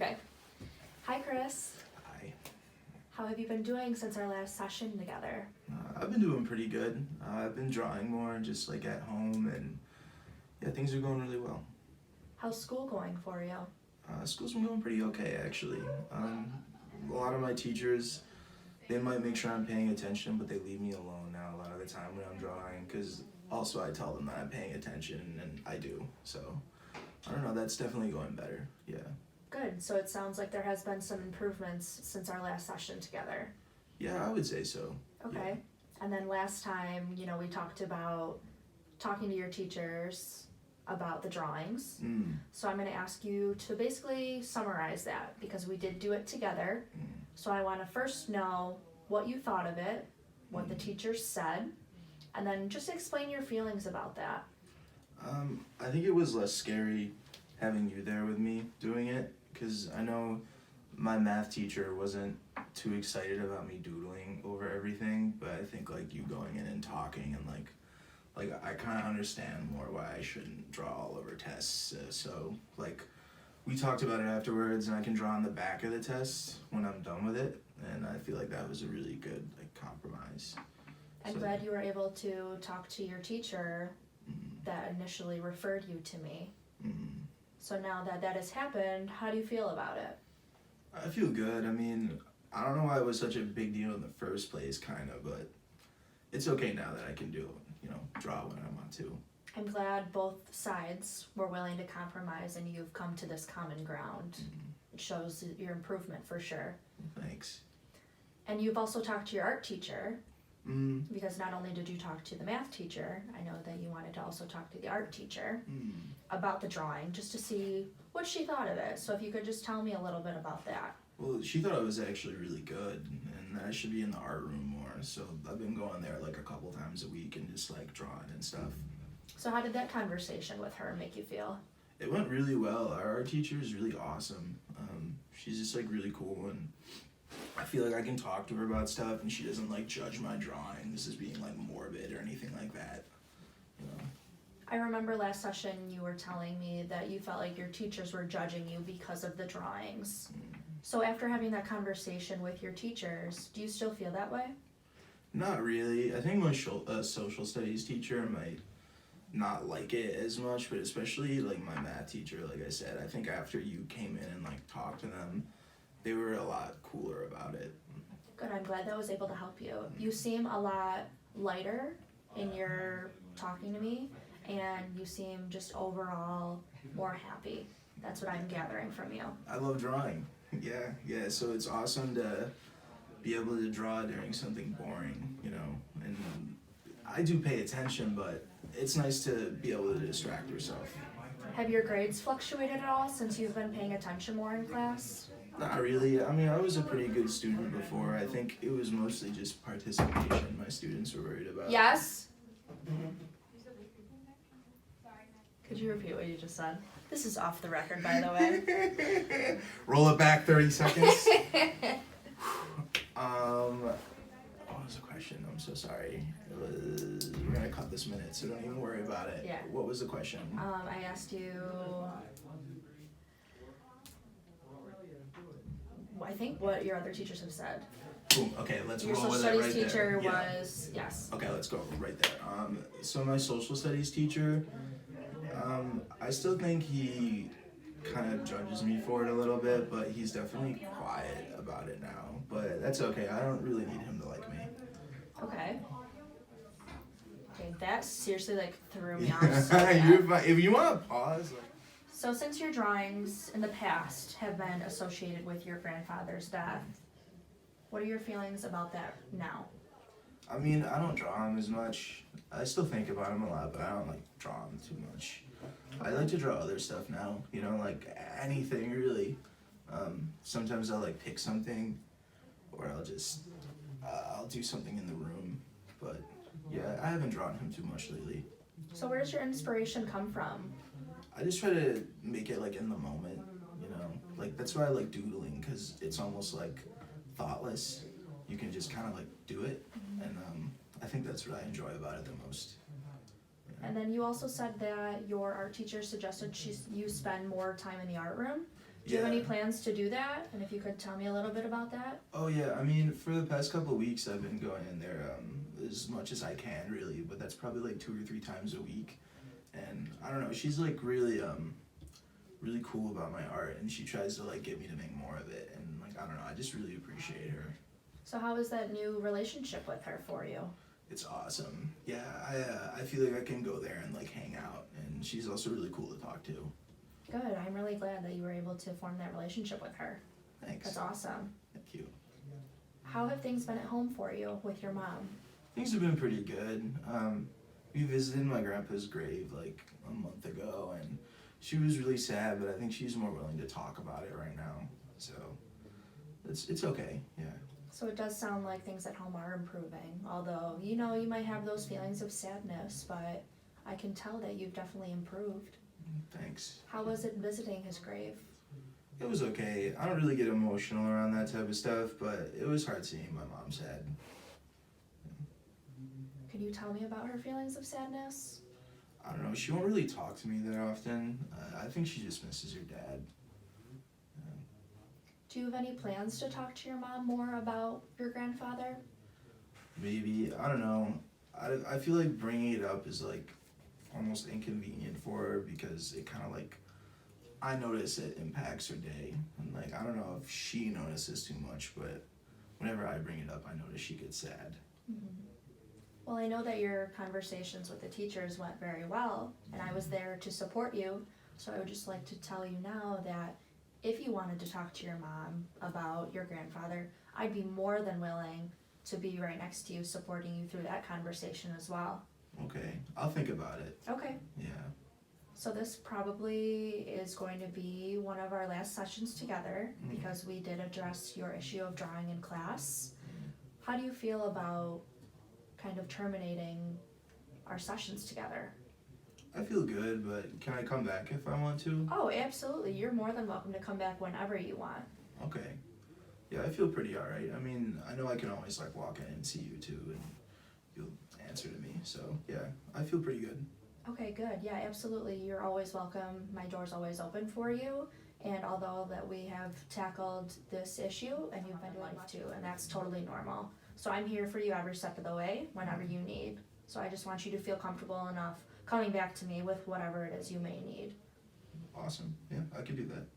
Okay. Hi, Chris. Hi. How have you been doing since our last session together? I've been doing pretty good. I've been drawing more just like at home, and yeah, things are going really well. How's school going for you? School's been going pretty okay actually. A lot of my teachers, they might make sure I'm paying attention, but they leave me alone now a lot of the time when I'm drawing, because also I tell them that I'm paying attention, and I do. So I don't know, that's definitely going better. Yeah. Good. So it sounds like there has been some improvements since our last session together. Yeah, I would say so. Okay. Yeah. And then last time, we talked about talking to your teachers about the drawings. So I'm going to ask you to basically summarize that because we did do it together. So I want to first know what you thought of it, what the teachers said, and then just explain your feelings about that. I think it was less scary having you there with me doing it, because I know my math teacher wasn't too excited about me doodling over everything, but I think like you going in and talking and like I kind of understand more why I shouldn't draw all over tests. So like we talked about it afterwards, and I can draw on the back of the test when I'm done with it, and I feel like that was a really good like compromise. I'm glad you were able to talk to your teacher that initially referred you to me. So now that that has happened, how do you feel about it? I feel good. I mean, I don't know why it was such a big deal in the first place, kind of, but it's okay now that I can draw when I want to. I'm glad both sides were willing to compromise and you've come to this common ground. It shows your improvement for sure. Thanks. And you've also talked to your art teacher, because not only did you talk to the math teacher, I know that you wanted to also talk to the art teacher about the drawing, just to see what she thought of it. So if you could just tell me a little bit about that. Well, she thought it was actually really good, and that I should be in the art room more. So I've been going there like a couple times a week and just like drawing and stuff. So how did that conversation with her make you feel? It went really well. Our art teacher is really awesome. She's just like really cool, and I feel like I can talk to her about stuff, and she doesn't like judge my drawings as being like morbid or anything like that. I remember last session you were telling me that you felt like your teachers were judging you because of the drawings. So after having that conversation with your teachers, do you still feel that way? Not really. I think my social studies teacher might not like it as much, but especially like my math teacher, like I said, I think after you came in and like talked to them, they were a lot cooler about it. Good, I'm glad that was able to help you. You seem a lot lighter in your talking to me, and you seem just overall more happy. That's what I'm gathering from you. I love drawing. Yeah, so it's awesome to be able to draw during something boring, and I do pay attention, but it's nice to be able to distract yourself. Have your grades fluctuated at all since you've been paying attention more in class? Not really. I mean, I was a pretty good student before. I think it was mostly just participation my students were worried about. Yes? Could you repeat what you just said? This is off the record, by the way. Roll it back 30 seconds. What was the question? I'm so sorry. We're gonna cut this minute, so don't even worry about it. Yeah. What was the question? I asked you, I think what your other teachers have said. Boom. Okay, let's Your roll social with it studies right teacher there. Yeah. was, yes. Okay, let's go right there. So my social studies teacher, I still think he kind of judges me for it a little bit, but he's definitely quiet about it now. But that's okay. I don't really need him to like me. Okay, that seriously threw me off so You're bad. fine. If you want to pause. So since your drawings in the past have been associated with your grandfather's death, what are your feelings about that now? I mean, I don't draw him as much. I still think about him a lot, but I don't draw him too much. I like to draw other stuff now, like anything really. Sometimes I'll pick something, or I'll do something in the room. But yeah, I haven't drawn him too much lately. So where does your inspiration come from? I just try to make it in the moment, that's why I like doodling, because it's almost thoughtless. You can just kind of do it, and I think that's what I enjoy about it the most. Yeah. And then you also said that your art teacher suggested you spend more time in the art room. Do you have any plans to do that? And if you could tell me a little bit about that? Oh yeah, I mean, for the past couple of weeks, I've been going in there as much as I can, really. But that's probably like 2 or 3 times a week. And I don't know, she's like really really cool about my art, and she tries to like get me to make more of it. And like I don't know, I just really appreciate her. So how is that new relationship with her for you? It's awesome. Yeah, I feel like I can go there and like hang out, and she's also really cool to talk to. Good. I'm really glad that you were able to form that relationship with her. Thanks. That's awesome. Thank you. How have things been at home for you with your mom? Things have been pretty good. We visited my grandpa's grave like a month ago, and she was really sad, but I think she's more willing to talk about it right now. So it's okay. Yeah. So it does sound like things at home are improving, although, you know, you might have those feelings of sadness, but I can tell that you've definitely improved. Thanks. How was it visiting his grave? It was okay. I don't really get emotional around that type of stuff, but it was hard seeing my mom sad. Can you tell me about her feelings of sadness? I don't know. She won't really talk to me that often. I think she just misses her dad. Do you have any plans to talk to your mom more about your grandfather? Maybe. I don't know. I feel like bringing it up is like almost inconvenient for her because it kind of like, I notice it impacts her day. And like, I don't know if she notices too much, but whenever I bring it up, I notice she gets sad. Mm-hmm. Well, I know that your conversations with the teachers went very well, and I was there to support you, so I would just like to tell you now that if you wanted to talk to your mom about your grandfather, I'd be more than willing to be right next to you, supporting you through that conversation as well. Okay, I'll think about it. Okay. Yeah. So this probably is going to be one of our last sessions together because we did address your issue of drawing in class. How do you feel about kind of terminating our sessions together? I feel good, but can I come back if I want to? Oh, absolutely. You're more than welcome to come back whenever you want. Okay. Yeah, I feel pretty alright. I mean, I know I can always like walk in and see you too, and you'll answer to me. So yeah, I feel pretty good. Okay, good. Yeah, absolutely. You're always welcome. My door's always open for you. And although that we have tackled this issue and you've been life too, and that's totally normal. So I'm here for you every step of the way, whenever you need. So I just want you to feel comfortable enough coming back to me with whatever it is you may need. Awesome. Yeah, I can do that.